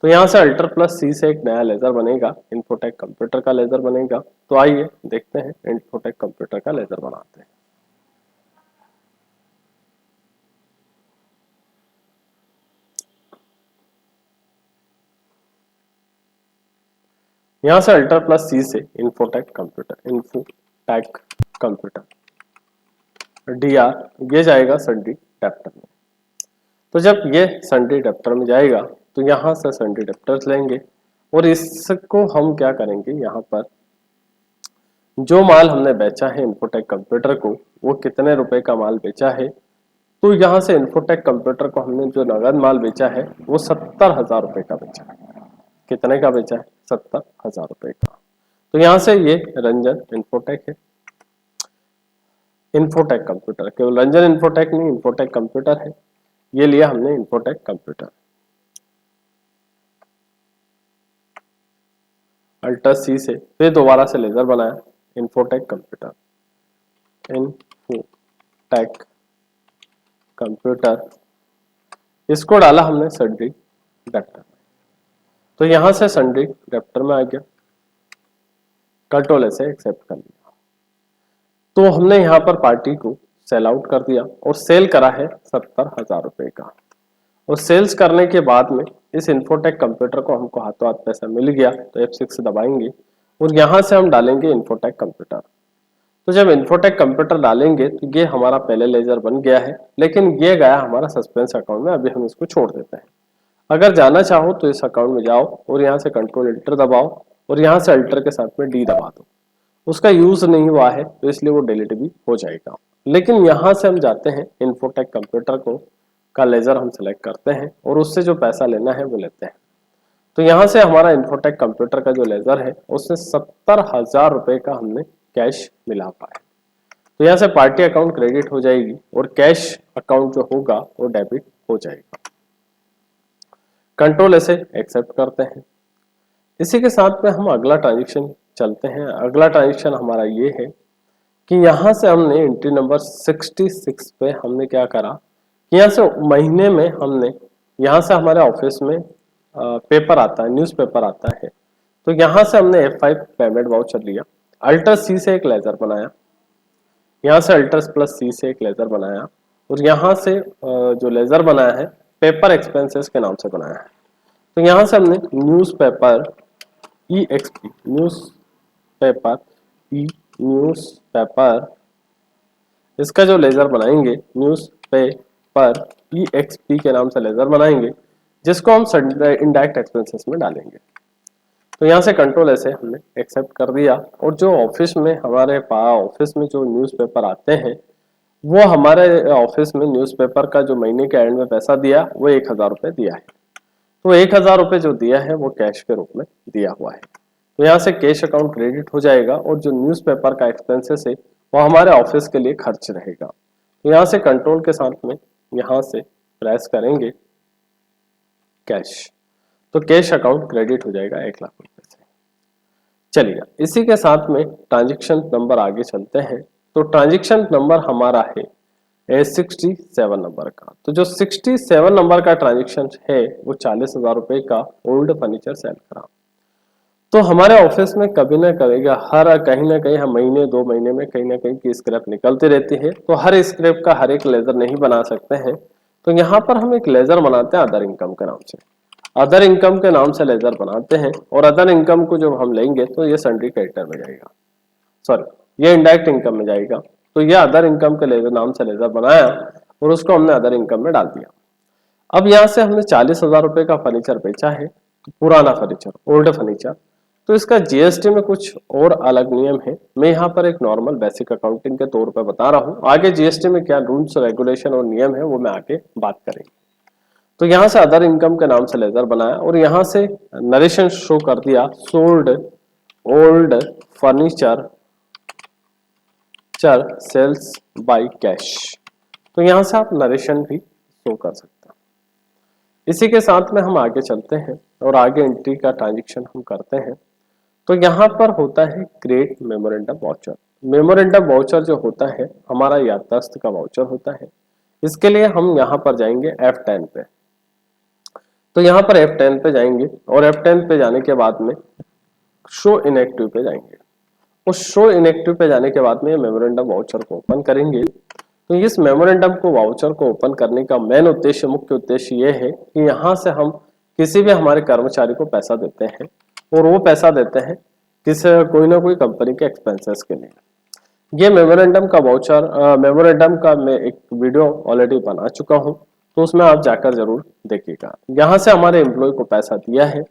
तो यहाँ से अल्टर प्लस सी से एक नया लेजर बनेगा, इन्फोटेक कंप्यूटर का लेजर बनेगा। तो आइए देखते हैं इन्फोटेक कंप्यूटर का लेजर बनाते हैं। यहाँ से अल्टर प्लस सी से इन्फोटेक कंप्यूटर DR ये जाएगा सन्डी डेप्टर में। तो जब ये सन्डी डेप्टर में जाएगा तो यहाँ से सन्डी डेप्टर्स लेंगे और इसको हम क्या करेंगे, यहाँ पर जो माल हमने बेचा है इन्फोटेक कंप्यूटर को, वो कितने रुपए का माल बेचा है, तो यहाँ से इन्फोटेक कंप्यूटर को हमने जो नगद माल बेचा है वो 70,000 रुपए का बेचा है। कितने का बेचा है? 70,000 रुपए का। तो यहाँ से ये रंजन इन्फोटेक है, इन्फोटेक कंप्यूटर, केवल रंजन इन्फोटेक नहीं, इन्फोटेक कंप्यूटर है, ये लिया हमने इन्फोटेक कंप्यूटर। अल्टर सी से फिर दोबारा से लेजर बनाया इन्फोटेक कंप्यूटर, इन्फोटेक कंप्यूटर, इसको डाला हमने सन्डी डेप्टर में। तो यहां से सन्डी डेप्टर में आ गया, कंट्रोल से एक्सेप्ट कर लिया। तो हमने यहाँ पर पार्टी को सेल आउट कर दिया और सेल करा है 70,000 रुपए का। और सेल्स करने के बाद में इस इन्फोटेक कंप्यूटर को हमको हाथों हाथ पैसा मिल गया, तो F6 दबाएंगे और यहाँ से हम डालेंगे इन्फोटेक कंप्यूटर। तो जब इन्फोटेक कंप्यूटर डालेंगे तो ये हमारा पहले लेजर बन गया है, लेकिन ये गया हमारा सस्पेंस अकाउंट में, अभी हम इसको छोड़ देते हैं। अगर जाना चाहो तो इस अकाउंट में जाओ और यहाँ से कंट्रोल एंटर दबाओ और यहाँ से अल्टर के साथ में D दबा दो। उसका यूज नहीं हुआ है तो इसलिए वो डिलीट भी हो जाएगा। लेकिन यहाँ से हम जाते हैं इन्फोटेक कंप्यूटर को का लेजर हम सेलेक्ट करते हैं और उससे जो पैसा लेना है वो लेते हैं। तो यहाँ से हमारा इन्फोटेक कंप्यूटर का जो लेजर है उससे 70,000 रुपए का हमने कैश मिला पाया। तो यहाँ से पार्टी अकाउंट क्रेडिट हो जाएगी और कैश अकाउंट जो होगा वो डेबिट हो जाएगा। कंट्रोल ऐसे एक्सेप्ट करते हैं। इसी के साथ में हम अगला ट्रांजेक्शन चलते हैं। अगला ट्रांजेक्शन हमारा ये है कि यहाँ से हमने एंट्री नंबर 66 पे हमने क्या करा कि यहाँ से महीने में हमने यहाँ से हमारे ऑफिस में पेपर आता है, न्यूज़पेपर आता है, तो यहाँ से हमने F5 पेमेंट वाउचर लिया, अल्टर सी से एक लेजर बनाया, यहाँ से अल्टर प्लस सी से एक लेजर बनाया और यहाँ से जो लेजर बनाया है पेपर एक्सपेंसेस के नाम से बनाया है। तो यहाँ से हमने न्यूज़पेपर EXP न्यूज़पेपर इसका जो लेजर बनाएंगे न्यूज़पेपर EXP के नाम से लेजर बनाएंगे, जिसको हम इनडायरेक्ट एक्सपेंसेस में डालेंगे। तो यहाँ से कंट्रोल ऐसे हमने एक्सेप्ट कर दिया और जो ऑफिस में हमारे ऑफिस में जो न्यूज़पेपर आते हैं वो हमारे ऑफिस में न्यूज़पेपर का जो महीने के एंड में पैसा दिया वो 1,000 रुपये दिया है। तो 1,000 रुपये जो दिया है वो कैश के रूप में दिया हुआ है। तो यहाँ से कैश अकाउंट क्रेडिट हो जाएगा और जो न्यूज़पेपर का एक्सपेंसेस है वो हमारे ऑफिस के लिए खर्च रहेगा। तो यहाँ से कंट्रोल के साथ में यहाँ से प्रेस करेंगे कैश, तो कैश अकाउंट क्रेडिट हो जाएगा 1,00,000 रुपये से। चलिए इसी के साथ में ट्रांजेक्शन नंबर आगे चलते हैं। तो ट्रांजैक्शन नंबर हमारा है 67 नंबर का। तो जो 67 नंबर का ट्रांजैक्शन है वो 40,000 रुपए का ओल्ड फर्नीचर सेल करा। तो हमारे ऑफिस में कभी ना कभी हर कहीं ना कहीं हम महीने 2 महीने में कहीं ना कहीं की स्क्रैप निकलती रहती है। तो हर स्क्रैप का हर एक लेजर नहीं बना सकते हैं। तो यहाँ पर हम एक लेजर बनाते हैं अदर इनकम के नाम से। अदर इनकम के नाम से लेजर बनाते हैं और अदर इनकम को जब हम लेंगे तो ये सन्ड्री क्रेडिटर में जाएगा, सॉरी ये इनडायरेक्ट इनकम में जाएगा। तो ये अदर इनकम के लेजर नाम से लेजर बनाया और उसको हमने अदर इनकम में डाल दिया। अब यहाँ से हमने 40,000 रुपए का फर्नीचर बेचा है, पुराना फर्नीचर, ओल्ड फर्नीचर। तो इसका जीएसटी में कुछ और अलग नियम है। मैं यहाँ पर एक नॉर्मल बेसिक अकाउंटिंग के तौर पर बता रहा हूँ, आगे जीएसटी में क्या रूल्स रेगुलेशन और नियम है वो मैं आगे बात करेंगे। तो यहाँ से अदर इनकम के नाम से लेजर बनाया और यहाँ से नरेशन शो कर दिया sold old furniture sales by cash. तो यहाँ से आप नरेशन भी शो कर सकते हैं। इसी के साथ में हम आगे चलते हैं और आगे एंट्री का ट्रांजेक्शन हम करते हैं। तो यहाँ पर होता है create memorandum voucher. Memorandum voucher जो होता है हमारा याददाश्त का वाउचर होता है। इसके लिए हम यहाँ पर जाएंगे F10 पे। तो यहाँ पर F10 पे जाएंगे और F10 पे जाने के बाद में शो इनएक्टिव पे जाएंगे। उस शो इनएक्टिव पे जाने के बाद में मेमोरेंडम वाउचर को ओपन करेंगे। तो इस मेमोरेंडम को वाउचर को ओपन करने का मेन उद्देश्य, मुख्य उद्देश्य ये है कि यहाँ से हम किसी भी हमारे कर्मचारी को पैसा देते हैं और वो पैसा देते हैं कोई ना कोई कंपनी के एक्सपेंसेस के लिए। ये मेमोरेंडम का वाउचर, मेमोरेंडम का मैं एक वीडियो ऑलरेडी बना चुका हूँ, तो उसमें आप जाकर जरूर देखिएगा। यहाँ से हमारे एम्प्लॉय को पैसा दिया है।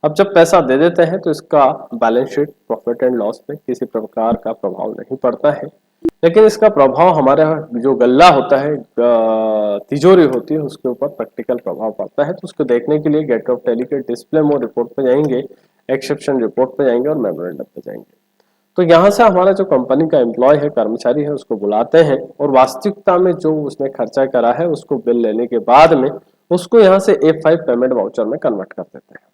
अब जब पैसा दे देते हैं तो इसका balance sheet profit and loss में किसी प्रकार का प्रभाव नहीं पड़ता है, लेकिन इसका प्रभाव हमारे जो गल्ला होता है, तिजोरी होती है, उसके ऊपर प्रैक्टिकल प्रभाव पड़ता है। तो उसको देखने के लिए गेट ऑफ टैली के डिस्प्ले मोड रिपोर्ट पे जाएंगे, एक्सेप्शन रिपोर्ट पे जाएंगे और मेमोरेंडम पे जाएंगे। तो यहाँ से हमारा जो कंपनी का एम्प्लॉय है, कर्मचारी है, उसको बुलाते हैं और वास्तविकता में जो उसने खर्चा करा है उसको बिल लेने के बाद में उसको यहाँ से A5 पेमेंट वाउचर में कन्वर्ट कर देते हैं।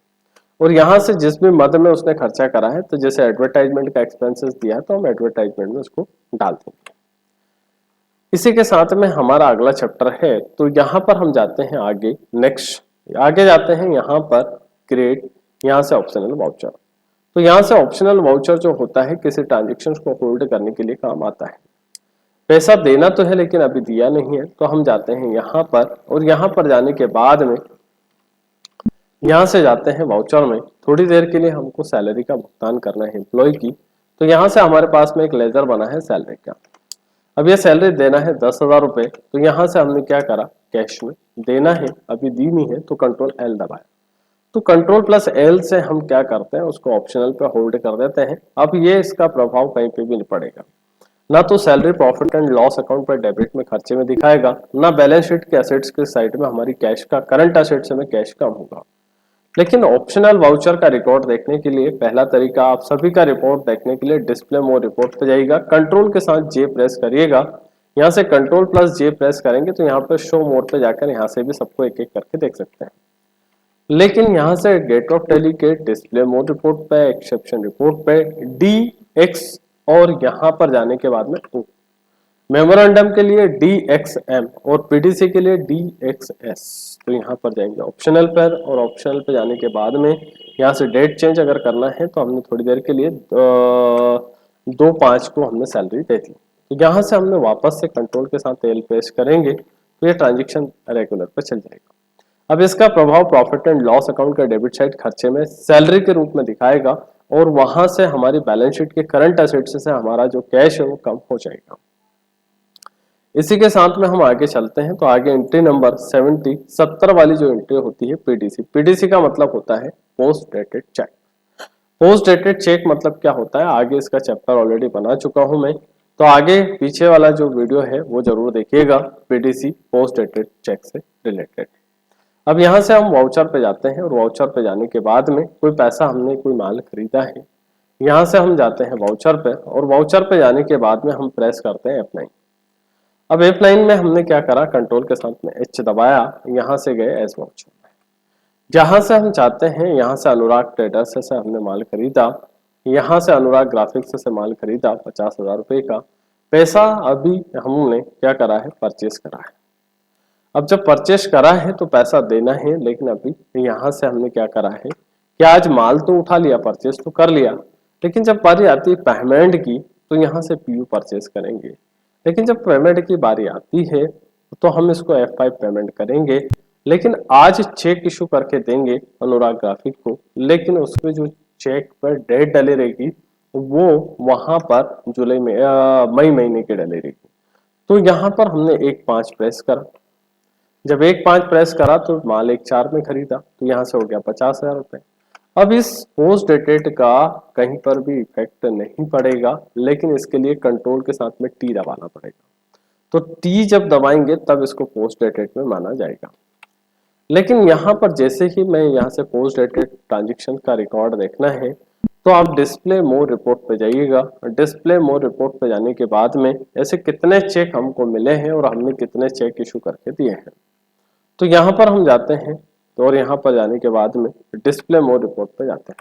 और यहाँ से जिस भी मद में उसने खर्चा करा है, तो जैसे एडवर्टाइजमेंट का एक्सपेंसेस दिया है तो हम एडवर्टाइजमेंट में उसको डाल देंगे। इसी के साथ में हमारा अगला चैप्टर है। तो यहाँ पर हम जाते हैं आगे, नेक्स्ट आगे जाते हैं यहाँ पर क्रिएट, यहाँ से ऑप्शनल वाउचर। तो यहाँ से ऑप्शनल वाउचर जो होता है किसी ट्रांजेक्शन को होल्ड करने के लिए काम आता है। पैसा देना तो है लेकिन अभी दिया नहीं है, तो हम जाते हैं यहाँ पर और यहाँ पर जाने के बाद में यहाँ से जाते हैं वाउचर में। थोड़ी देर के लिए हमको सैलरी का भुगतान करना है एम्प्लॉय की। तो यहाँ से हमारे पास में एक लेजर बना है सैलरी का। अब ये सैलरी देना है 10,000 रुपए। तो यहाँ से हमने क्या करा, कैश में देना है, अभी दी नहीं है तो कंट्रोल L दबाया। तो कंट्रोल प्लस L से हम क्या करते हैं, उसको ऑप्शनल पे होल्ड कर देते हैं। अब ये इसका प्रभाव कहीं पे भी नहीं पड़ेगा, ना तो salary profit and loss account पर डेबिट में खर्चे में दिखाएगा, ना बैलेंस शीट के एसेट्स के साइड में हमारी कैश का करंट एसेट्स में कैश कम होगा। लेकिन ऑप्शनल वाउचर का रिकॉर्ड देखने के लिए पहला तरीका, आप सभी का रिपोर्ट देखने के लिए डिस्प्ले मोड रिपोर्ट पे जाइएगा, कंट्रोल के साथ J प्रेस करिएगा। यहाँ से कंट्रोल प्लस J प्रेस करेंगे तो यहाँ पे शो मोड पे जाकर यहाँ से भी सबको एक एक करके देख सकते हैं। लेकिन यहाँ से गेट ऑफ टैली के डिस्प्ले मोड रिपोर्ट पे, एक्सेप्शन रिपोर्ट पे DX और यहाँ पर जाने के बाद में मेमोरेंडम के लिए DXM और PDC के लिए DXS। तो यहाँ पर जाएंगे ऑप्शनल पर और ऑप्शनल पे जाने के बाद में यहाँ से डेट चेंज अगर करना है तो हमने थोड़ी देर के लिए 2/5 को हमने सैलरी दे दी। तो यहाँ से हमने वापस से कंट्रोल के साथ L प्रेस करेंगे तो ये ट्रांजेक्शन रेगुलर पे चल जाएगा। अब इसका प्रभाव प्रॉफिट एंड लॉस अकाउंट का डेबिट साइड खर्चे में सैलरी के रूप में दिखाएगा और वहां से हमारी बैलेंस शीट के करंट एसेट्स से हमारा जो कैश है वो कम हो जाएगा। इसी के साथ में हम आगे चलते हैं। तो आगे एंट्री नंबर 70 वाली जो एंट्री होती है पीडीसी का मतलब होता है post dated cheque. Post dated cheque मतलब क्या होता है, आगे इसका चैप्टर ऑलरेडी बना चुका हूं मैं, तो आगे पीछे वाला जो वीडियो है वो जरूर देखिएगा, पीडीसी पोस्ट डेटेड चेक से रिलेटेड। अब यहाँ से हम वाउचर पे जाते हैं और वाउचर पे जाने के बाद में कोई पैसा हमने कोई माल खरीदा है, यहाँ से हम जाते हैं वाउचर पे और वाउचर पे जाने के बाद में हम प्रेस करते हैं F9। अब F9 में हमने क्या करा, कंट्रोल के साथ में H दबाया, यहाँ से गए एज वाउचर में, जहां से हम चाहते हैं यहाँ से अनुराग ट्रेडर्स से हमने माल खरीदा, यहाँ से अनुराग ग्राफिक्स से माल खरीदा 50,000 रुपए का। पैसा अभी हमने क्या करा है, परचेस करा है। अब जब परचेस करा है तो पैसा देना है, लेकिन अभी यहाँ से हमने क्या करा है कि आज माल तो उठा लिया, परचेस तो कर लिया, लेकिन जब बारी आती है पेमेंट की तो यहाँ से पीयू परचेस करेंगे। लेकिन जब पेमेंट की बारी आती है तो हम इसको F5 पेमेंट करेंगे, लेकिन आज चेक इशू करके देंगे अनुराग ग्राफिक को, लेकिन उसमें जो चेक पर डेट डली रहेगी वो वहां पर जुलाई में मई महीने की डली रहेगी। तो यहाँ पर हमने 1/5 प्रेस करा, जब 1/5 प्रेस करा तो माल 1/4 में खरीदा, तो यहाँ से हो गया 50,000 रुपए। अब इस पोस्ट डेटेड का कहीं पर भी इफेक्ट नहीं पड़ेगा, लेकिन इसके लिए कंट्रोल के साथ में टी दबाना पड़ेगा। तो टी जब दबाएंगे तब इसको पोस्ट डेटेड में माना जाएगा। लेकिन यहाँ पर जैसे ही मैं यहाँ से पोस्ट डेटेड ट्रांजेक्शन का रिकॉर्ड देखना है तो आप डिस्प्ले मोर रिपोर्ट पे जाइएगा। डिस्प्ले मोर रिपोर्ट पे जाने के बाद में ऐसे कितने चेक हमको मिले हैं और हमने कितने चेक इशू करके दिए हैं, तो यहाँ पर हम जाते हैं। तो और यहाँ पर जाने के बाद में डिस्प्ले मोर रिपोर्ट पे जाते हैं।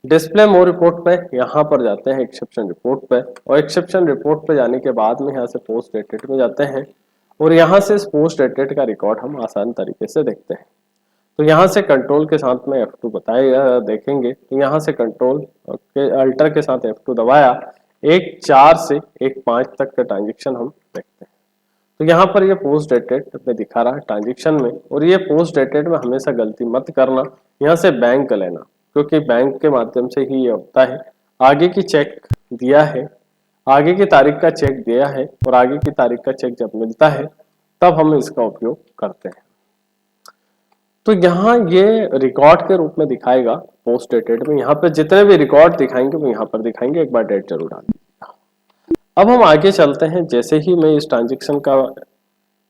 डिस्प्ले मोर रिपोर्ट पे यहाँ पर जाते हैं एक्सेप्शन रिपोर्ट पे, और एक्सेप्शन रिपोर्ट पे जाने के बाद में यहाँ से पोस्ट डेटेड में जाते हैं, और यहाँ से इस पोस्ट डेटेड का रिकॉर्ड हम आसान तरीके से देखते हैं। तो यहाँ से कंट्रोल के साथ में F2 बताएगा देखेंगे, तो यहाँ से कंट्रोल के अल्टर के साथ F2 दबाया, 1/4 से 1/5 तक का ट्रांजेक्शन हम देखते हैं। तो यहाँ पर ये पोस्ट डेटेड में दिखा रहा है ट्रांजेक्शन में, और ये पोस्ट डेटेड में हमेशा गलती मत करना, यहाँ से बैंक लेना, क्योंकि बैंक के माध्यम से ही ये होता है। आगे की चेक दिया है, आगे की तारीख का चेक दिया है, और आगे की तारीख का चेक जब मिलता है तब हम इसका उपयोग करते हैं। तो यहाँ ये रिकॉर्ड के रूप में दिखाएगा पोस्ट डेटेड में, यहाँ पे जितने भी रिकॉर्ड दिखाएंगे वो यहाँ पर दिखाएंगे, एक बार डेट जरूर डाल दीजिएगा। अब हम आगे चलते हैं। जैसे ही मैं इस ट्रांजेक्शन का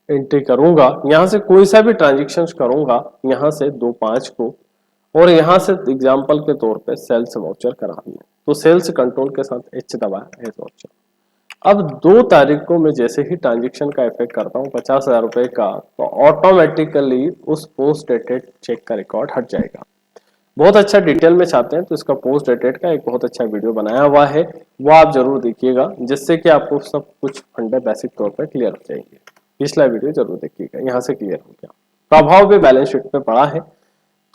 एंट्री करूंगा, यहाँ से कोई सा भी ट्रांजेक्शन करूंगा, यहाँ से 2/5 को, और यहाँ से एग्जाम्पल के तौर पे सेल्स वाउचर करा हमने, तो सेल्स कंट्रोल के साथ H दबाया, एज वाउचर। अब 2 तारीख को मैं जैसे ही ट्रांजेक्शन का इफेक्ट करता हूँ 50,000 रुपए का, तो ऑटोमेटिकली उस पोस्ट डेटेड चेक का रिकॉर्ड हट जाएगा। बहुत अच्छा डिटेल में चाहते हैं तो इसका पोस्ट डेटेड का एक बहुत अच्छा वीडियो बनाया हुआ है, वो आप जरूर देखिएगा, जिससे कि आपको सब कुछ फंडे बेसिक तौर पर क्लियर हो जाएंगे। पिछला वीडियो जरूर देखिएगा, यहाँ से क्लियर हो गया। प्रभाव भी बैलेंस शीट पे पड़ा है।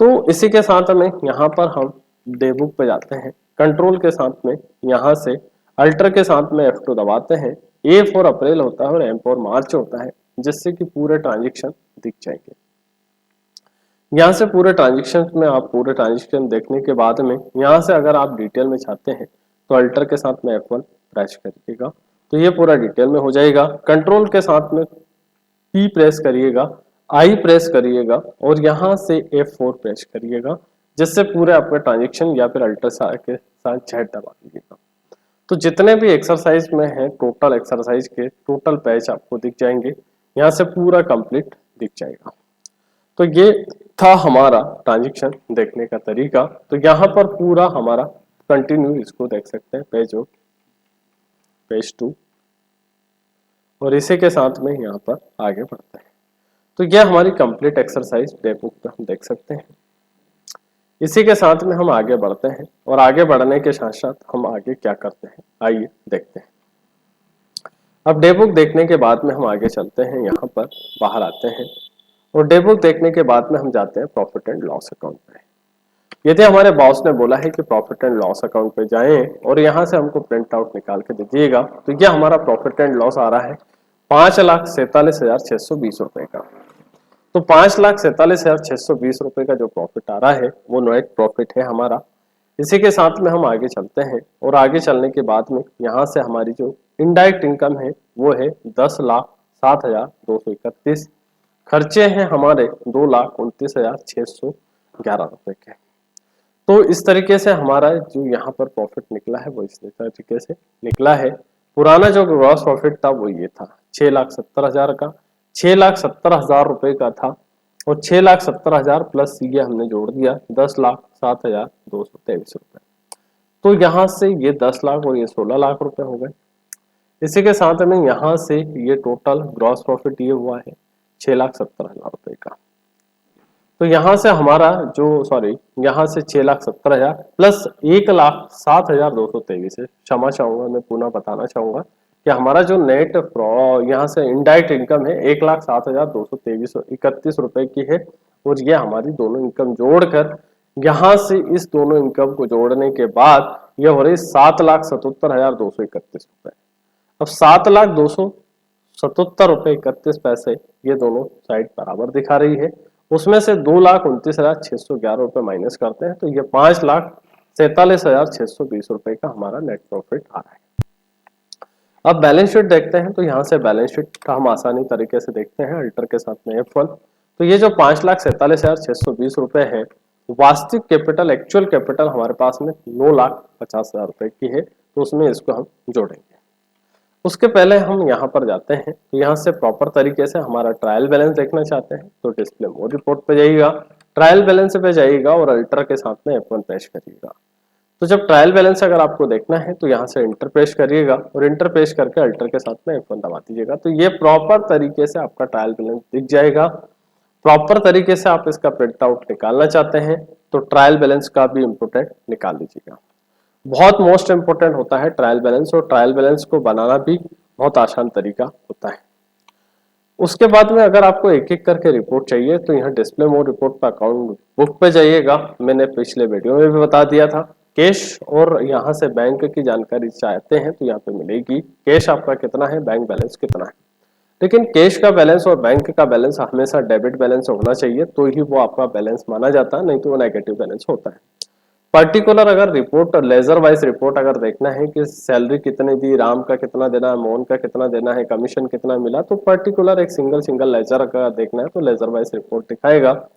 तो इसी के साथ में यहाँ पर हम डे बुक पे जाते हैं, कंट्रोल के साथ में यहाँ से अल्टर के साथ में F2 दबाते हैं। A फॉर अप्रैल होता है और M फॉर मार्च होता है, जिससे कि पूरे ट्रांजेक्शन दिख जाएंगे। यहाँ से पूरे ट्रांजेक्शन में आप पूरे ट्रांजेक्शन देखने के बाद में यहाँ से अगर आप डिटेल में चाहते हैं तो अल्टर के साथ में F1 प्रेस करिएगा, तो ये पूरा डिटेल में हो जाएगा। कंट्रोल के साथ में P प्रेस करिएगा, I प्रेस करिएगा, और यहाँ से F4 प्रेस करिएगा, जिससे पूरे आपके ट्रांजेक्शन या फिर अल्टर के साथ Z दबा दीजिएगा। तो जितने भी एक्सरसाइज में है, टोटल एक्सरसाइज के टोटल पेज आपको दिख जाएंगे, यहाँ से पूरा कंप्लीट दिख जाएगा। तो ये था हमारा ट्रांजेक्शन देखने का तरीका। तो यहाँ पर पूरा हमारा कंटिन्यू इसको देख सकते हैं, पेज 1, पेज 2, और इसी के साथ में यहाँ पर आगे बढ़ते हैं। तो यह हमारी कंप्लीट एक्सरसाइज डे बुक पे हम देख सकते हैं। इसी के साथ में हम आगे बढ़ते हैं, और आगे बढ़ने के साथ साथ हम आगे क्या करते हैं आइए देखते हैं। अब डे बुक देखने के बाद में हम आगे चलते हैं, यहाँ पर बाहर आते हैं, और डे बुक देखने के बाद में हम जाते हैं प्रॉफिट एंड लॉस अकाउंट पे। यदि हमारे बॉस ने बोला है कि प्रॉफिट एंड लॉस अकाउंट पे जाएं और यहाँ से हमको प्रिंट आउट निकाल के दीजिएगा, तो यह हमारा प्रॉफिट एंड लॉस आ रहा है 5,47,620 रुपए का। तो 5,47,620 रुपए का जो प्रॉफिट आ रहा है वो नेट प्रॉफिट है हमारा। इसी के साथ में हम आगे चलते हैं, और आगे चलने के बाद में यहाँ से हमारी जो इनडायरेक्ट इनकम है वो है 10,07,231। खर्चे हैं हमारे 2,29,611 रुपए के। तो इस तरीके से हमारा जो यहाँ पर प्रॉफिट निकला है वो इस तरीके से निकला है। पुराना जो ग्रॉस प्रॉफिट था वो ये था 6,70,000 का, 6,70,000 रुपए का था, और 6,70,000 प्लस ये हमने जोड़ दिया 10,07,223 रुपए। तो यहाँ से ये 10 लाख और ये 16 लाख रुपए हो गए। इसी के साथ में यहाँ से ये टोटल ग्रॉस प्रॉफिट ये हुआ है 6,70,000 रुपए का। तो यहाँ से हमारा यहाँ से 6,70,000 प्लस 1,07,223 है। क्षमा चाहूंगा, मैं पुनः बताना चाहूंगा कि हमारा जो नेट यहाँ से इनडायरेक्ट इनकम है 1,07,231 रुपए की है, और ये हमारी दोनों इनकम जोड़कर यहाँ से इस दोनों इनकम को जोड़ने के बाद ये हो रही 7,77,231 रुपए। अब 7,277,रुपए 31 पैसे ये दोनों साइड बराबर दिखा रही है। उसमें से 2,29,611 रुपए माइनस करते हैं तो ये 5,47,620 रुपए का हमारा नेट प्रॉफिट आ रहा है। अब बैलेंस शीट देखते हैं तो यहाँ से बैलेंस शीट का हम आसानी तरीके से देखते हैं अल्टर के साथ में F1। तो ये जो 5,47,620 रुपए है, वास्तविक कैपिटल एक्चुअल कैपिटल हमारे पास में 9,50,000 रुपए की है, तो उसमें इसको हम जोड़ेंगे। उसके पहले हम यहाँ पर जाते हैं तो यहाँ से प्रॉपर तरीके से हमारा ट्रायल बैलेंस देखना चाहते हैं तो डिस्प्ले मोड रिपोर्ट पे जाइएगा, ट्रायल बैलेंस पे जाइएगा और अल्टर के साथ में F1 पेश करिएगा। तो जब ट्रायल बैलेंस अगर आपको देखना है तो यहाँ से इंटर पेश करिएगा और इंटर पेश करके अल्टर के साथ में F1 दबा दीजिएगा, तो ये प्रॉपर तरीके से आपका ट्रायल बैलेंस दिख जाएगा। प्रॉपर तरीके से आप इसका प्रिंट आउट निकालना चाहते हैं तो ट्रायल बैलेंस का भी इंपोर्टेंट निकाल लीजिएगा। बहुत मोस्ट इंपोर्टेंट होता है ट्रायल बैलेंस, और ट्रायल बैलेंस को बनाना भी बहुत आसान तरीका होता है। उसके बाद में अगर आपको एक एक करके रिपोर्ट चाहिए तो यहाँ डिस्प्ले मोड रिपोर्ट पर अकाउंट बुक पे जाइएगा। मैंने पिछले वीडियो में भी बता दिया था कैश और यहाँ से बैंक की जानकारी चाहते हैं तो यहाँ पे मिलेगी। कैश आपका कितना है, बैंक बैलेंस कितना है, लेकिन कैश का बैलेंस और बैंक का बैलेंस हमेशा डेबिट बैलेंस होना चाहिए तो ही वो आपका बैलेंस माना जाता है, नहीं तो वो नेगेटिव बैलेंस होता है। पर्टिकुलर अगर रिपोर्ट लेजर वाइज रिपोर्ट अगर देखना है कि सैलरी कितनी दी, राम का कितना देना है, मोहन का कितना देना है, कमीशन कितना मिला, तो पर्टिकुलर एक सिंगल लेजर अगर देखना है तो लेजर वाइज रिपोर्ट दिखाएगा।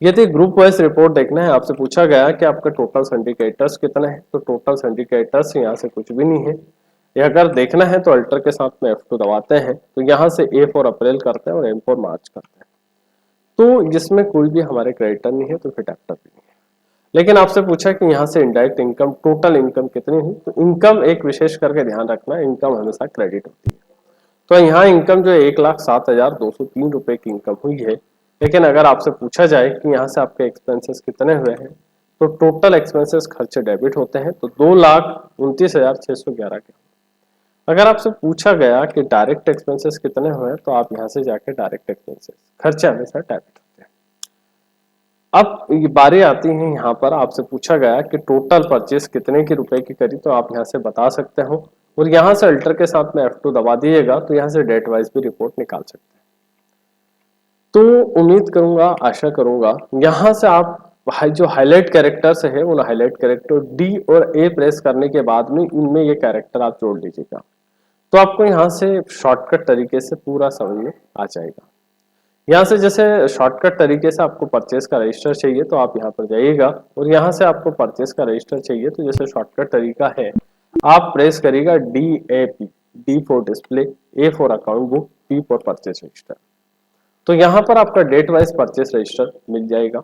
यदि ग्रुप वाइज रिपोर्ट देखना है, आपसे पूछा गया कि आपका टोटल सिंडिकेटर्स कितना है, तो टोटल सिंडिकेटर्स यहाँ से कुछ भी नहीं है। ये अगर देखना है तो अल्टर के साथ में F2 दबाते हैं तो यहाँ से A फॉर अप्रैल करते हैं और M फॉर मार्च करते हैं, तो जिसमें कोई भी हमारे क्रेडिटर नहीं है तो फिर डेबिटर भी नहीं है। लेकिन आपसे पूछा कि यहाँ से इनडायरेक्ट इनकम टोटल इनकम कितनी हुई, तो इनकम एक विशेष करके ध्यान रखना, इनकम हमेशा क्रेडिट होती है। तो यहाँ इनकम जो 1,07,203 रुपए की इनकम हुई है, लेकिन अगर आपसे पूछा जाए कि यहाँ से आपके एक्सपेंसेस कितने हुए हैं तो टोटल एक्सपेंसेस खर्चे डेबिट होते हैं तो 2,29,611 के। अगर आपसे पूछा गया कि डायरेक्ट एक्सपेंसेस कितने हुए तो आप यहाँ से जाके डायरेक्ट एक्सपेंसेस खर्चे हमेशा डेबिट होते हैं। अब ये बारी आती है यहाँ पर आपसे पूछा गया कि टोटल परचेस कितने की रुपए की करी, तो आप यहाँ से बता सकते हो और यहाँ से अल्टर के साथ में F2 दबा दिएगा तो यहाँ से डेट वाइज भी रिपोर्ट निकाल सकते हैं। तो उम्मीद करूंगा, आशा करूंगा यहाँ से आप जो हाईलाइट कैरेक्टर्स है उन हाईलाइट कैरेक्टर D और A प्रेस करने के बाद में इनमें ये कैरेक्टर आप जोड़ लीजिएगा तो आपको यहाँ से शॉर्टकट तरीके से पूरा समझ में आ जाएगा। यहाँ से जैसे शॉर्टकट तरीके से आपको परचेस का रजिस्टर चाहिए तो आप यहाँ पर जाइएगा और यहाँ से आपको परचेस का रजिस्टर चाहिए तो जैसे शॉर्टकट तरीका है आप प्रेस करिएगा DAP, D for display, A for account book, P for purchase register. तो यहाँ पर आपका डेट वाइज परचेस रजिस्टर मिल जाएगा।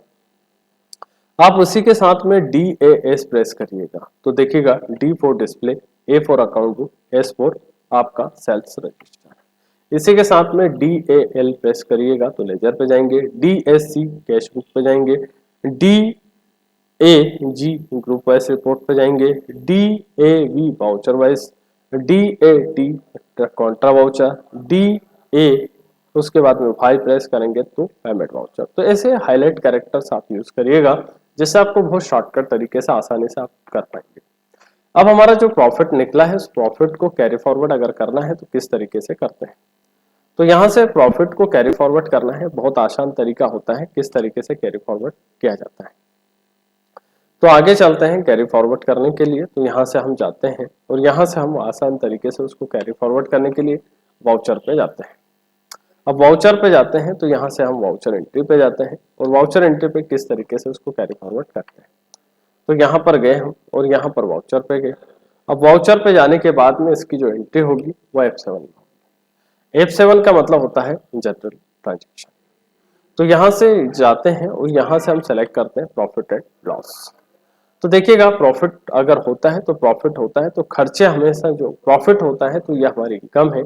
आप उसी के साथ में DAS प्रेस करिएगा तो देखिएगा D for display, A for account book, S for आपका सेल्स रजिस्टर। इसी के साथ में DAL प्रेस करिएगा तो लेजर पे जाएंगे, DSC कैश बुक पे जाएंगे, DAG ग्रुप वाइज रिपोर्ट पे जाएंगे, DAV voucher wise, DAT Contra voucher, DA उसके बाद में 5 प्रेस करेंगे तो पेमेंट वाउचर। तो ऐसे हाईलाइट कैरेक्टर्स आप यूज करिएगा जिससे आपको बहुत शॉर्टकट तरीके से आसानी से आप कर पाएंगे। अब हमारा जो प्रॉफिट निकला है उस प्रॉफिट को कैरी फॉरवर्ड अगर करना है तो किस तरीके से करते हैं, तो यहाँ से प्रॉफिट को कैरी फॉरवर्ड करना है, बहुत आसान तरीका होता है किस तरीके से कैरी फॉरवर्ड किया जाता है। तो आगे चलते हैं कैरी फॉरवर्ड करने के लिए। तो यहाँ से हम जाते हैं और यहाँ से हम आसान तरीके से उसको कैरी फॉरवर्ड करने के लिए वाउचर पे जाते हैं। अब वाउचर पे जाते हैं तो यहाँ से हम वाउचर एंट्री पे जाते हैं और वाउचर एंट्री पे किस तरीके से उसको कैरी फॉरवर्ड करते हैं, तो यहाँ पर गए हम और यहाँ पर वाउचर पे गए। अब वाउचर पे जाने के बाद में इसकी जो एंट्री होगी वो F7 में। F7 का मतलब होता है जनरल ट्रांजेक्शन। तो यहाँ से जाते हैं और यहाँ से हम सेलेक्ट करते हैं प्रॉफिट एंड लॉस। तो देखिएगा प्रॉफिट अगर होता है तो प्रॉफिट होता है, तो खर्चे हमेशा जो प्रॉफिट होता है तो यह हमारी इनकम है।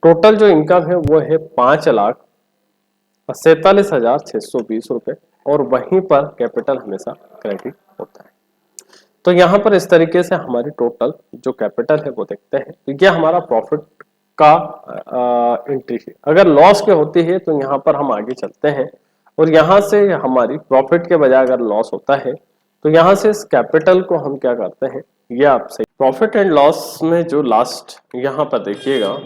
टोटल जो इनकम है वो है 5,47,620 रुपए और वहीं पर कैपिटल हमेशा क्रेडिट होता है। तो यहाँ पर इस तरीके से हमारी टोटल जो कैपिटल है वो देखते हैं। तो यह हमारा प्रॉफिट का एंट्री है। अगर लॉस के होती है तो यहाँ पर हम आगे चलते हैं और यहाँ से हमारी प्रॉफिट के बजाय अगर लॉस होता है तो यहाँ से इस कैपिटल को हम क्या करते हैं, ये आप सही प्रॉफिट एंड लॉस में जो लास्ट यहाँ पर देखिएगा,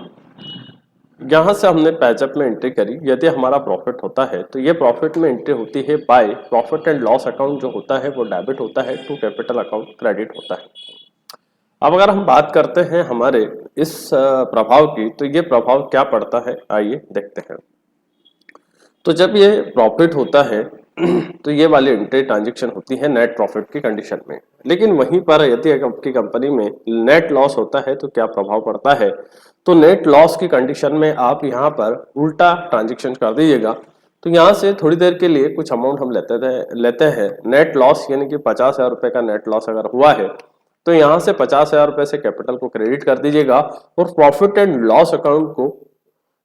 यहाँ से हमने पैचअप में एंट्री करी, यदि हमारा प्रॉफिट होता है तो ये प्रॉफिट में एंट्री होती है by profit and loss account जो होता है वो डेबिट होता है टू कैपिटल अकाउंट क्रेडिट होता है। अब अगर हम बात करते हैं हमारे इस प्रभाव की, तो ये प्रभाव क्या पड़ता है आइए देखते हैं। तो जब ये प्रॉफिट होता है तो ये वाली एंट्री ट्रांजेक्शन होती है नेट प्रॉफिट की कंडीशन में, लेकिन वहीं पर यदि आपकी कंपनी में नेट लॉस होता है तो क्या प्रभाव पड़ता है, तो नेट लॉस की कंडीशन में आप यहाँ पर उल्टा ट्रांजेक्शन कर दीजिएगा। तो यहाँ से थोड़ी देर के लिए कुछ अमाउंट हम लेते हैं नेट लॉस, यानी कि 50,000 रुपए का नेट लॉस अगर हुआ है तो यहाँ से 50,000 रुपए से कैपिटल को क्रेडिट कर दीजिएगा और प्रॉफिट एंड लॉस अकाउंट को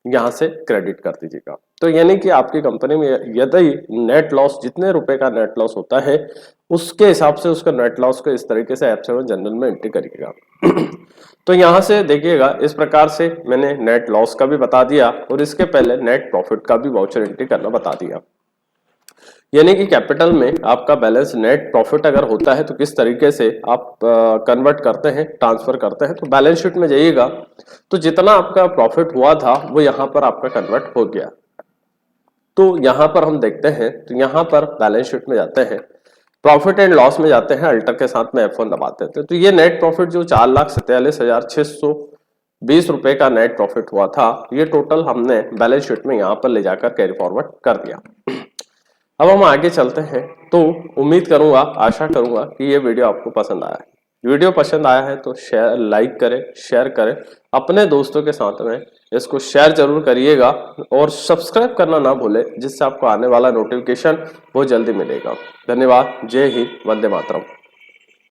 यहाँ से क्रेडिट कर दीजिएगा। तो यानी कि आपकी कंपनी में यदि नेट लॉस जितने रुपए का नेट लॉस होता है उसके हिसाब से उसका नेट लॉस को इस तरीके से F7 जनरल में एंट्री करिएगा। तो यहाँ से देखिएगा इस प्रकार से मैंने नेट लॉस का भी बता दिया और इसके पहले नेट प्रॉफिट का भी वाउचर एंट्री करना बता दिया। यानी कि कैपिटल में आपका बैलेंस नेट प्रॉफिट अगर होता है तो किस तरीके से आप कन्वर्ट करते हैं, ट्रांसफर करते हैं। तो बैलेंस शीट में जाइएगा तो जितना आपका प्रॉफिट हुआ था वो यहाँ पर आपका कन्वर्ट हो गया। तो यहाँ पर हम देखते हैं, तो यहाँ पर बैलेंस शीट में जाते हैं, प्रॉफिट एंड लॉस में जाते हैं, अल्टर के साथ में F1 दबाते हैं। तो ये नेट प्रॉफिट जो 4,47,620 रुपए का नेट प्रॉफिट हुआ था, ये टोटल हमने बैलेंस शीट में यहाँ पर ले जाकर कैरी फॉरवर्ड कर दिया। अब हम आगे चलते हैं। तो उम्मीद करूंगा, आशा करूंगा कि ये वीडियो आपको पसंद आया है। वीडियो पसंद आया है तो शेयर, लाइक करें, शेयर करें, अपने दोस्तों के साथ में इसको शेयर जरूर करिएगा और सब्सक्राइब करना ना भूलें, जिससे आपको आने वाला नोटिफिकेशन बहुत जल्दी मिलेगा। धन्यवाद। जय हिंद, वंदे मातरम।